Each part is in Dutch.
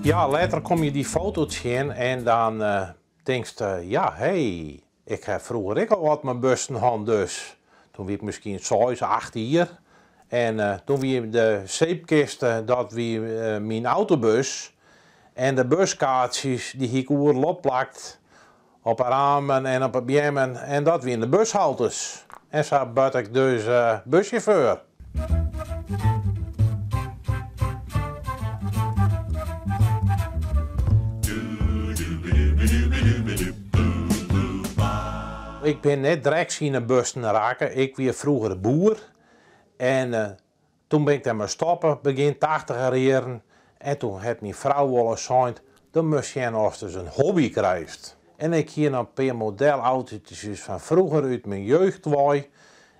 Ja, later kom je die foto's in en dan denk je, ja, hey, ik heb vroeger al wat mijn bussen had dus. Toen was ik misschien 6, 8 jaar. En toen wie de zeepkisten, dat wie mijn autobus. En de buskaartjes, die ik overal opplakt. Op ramen en op het bjemmen. En dat wie in de bushaltes. En zo ben ik dus buschauffeur. Ik ben net direct zien bussen raken. Ik was vroeger boer. En toen ben ik daarmee stoppen, begin 80er jaren. En toen heeft mijn vrouw wel eens gezegd, dan moest je als dus een hobby krijgt. En ik hier een paar modelautootjes van vroeger uit mijn jeugd waai.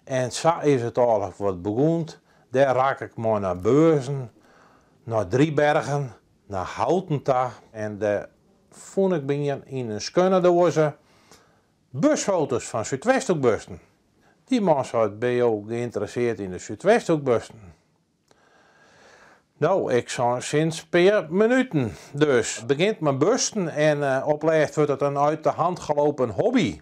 En zo is het eigenlijk wat begonnen. Daar raak ik maar naar Beurzen, naar Driebergen, naar Houtenta. En daar vond ik in een schunnedoze busfoto's van Zuidwesthoekbussen. Die man ben je ook geïnteresseerd in de Zuidwesthoekbussen. Nou, ik zou sinds per minuten. Dus het begint met bussen en oprecht wordt het een uit de hand gelopen hobby.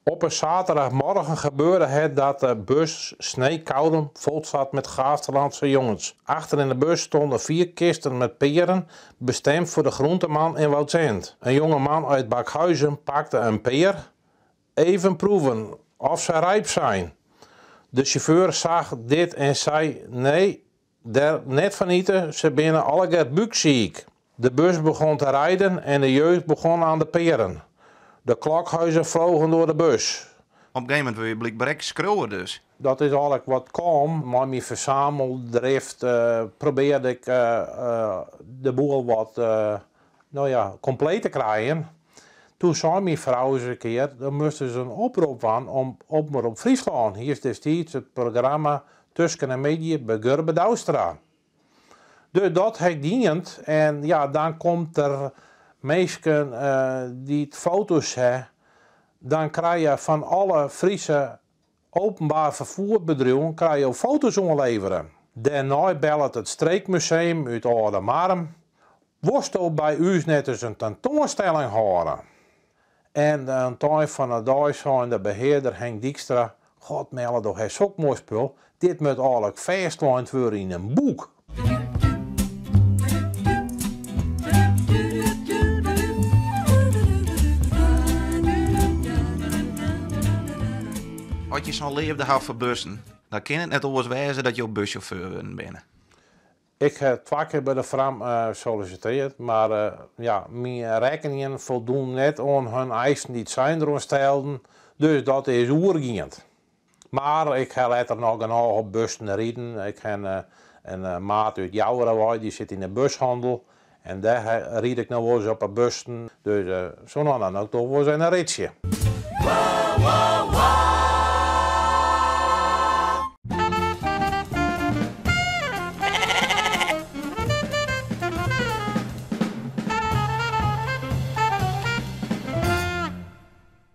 Op een zaterdagmorgen gebeurde het dat de bus sneeuwkouden vol zat met Gaaflandse jongens. Achter in de bus stonden 4 kisten met peren, bestemd voor de groenteman in Woudsend. Een jonge man uit Bakhuizen pakte een peer. Even proeven of ze rijp zijn. De chauffeur zag dit en zei: nee, daar net van eten, ze binnen alle buikziek. De bus begon te rijden en de jeugd begon aan de peren. De klokhuizen vlogen door de bus. Op een gegeven moment wil je blijkbaar schreeuwen dus. Dat is eigenlijk wat kwam. Met mijn verzameldrift probeerde ik de boel wat compleet te krijgen. Toen zei mijn vrouw eens een keer, dan moesten ze een oproep van om op Friesland. Hier is destijds het programma Tussen en Medie bij Gurbe Douwstra. Dus dat heeft dient en ja, dan komt er mensen die het foto's hebben. Dan krijg je van alle Friese openbaar vervoerbedrijven krijg je foto's onleveren. Daarna belt het Streekmuseum uit Oudemarm. Worstel bij u net eens een tentoonstelling houden. En een tijd van de dag zei de beheerder Henk Dijkstra: God melden, dat is ook mooi spul. Dit moet eigenlijk vastgelegd worden in een boek. Als je zo'n leefde houdt voor bussen, dan kan het net alweer wezen dat je ook buschauffeur bent. Ik heb 2 keer bij de Fram gesolliciteerd, maar mijn rekeningen voldoen net aan hun eisen die het zijn erom stelden. Dus dat is oergend. Maar ik ga later nog een op bussen rijden. Ik heb een maat uit Jouwerwijk, die zit in de bushandel. En daar rijd ik nou wel eens op een bussen. Dus zo dan ook toch wel eens een ritje.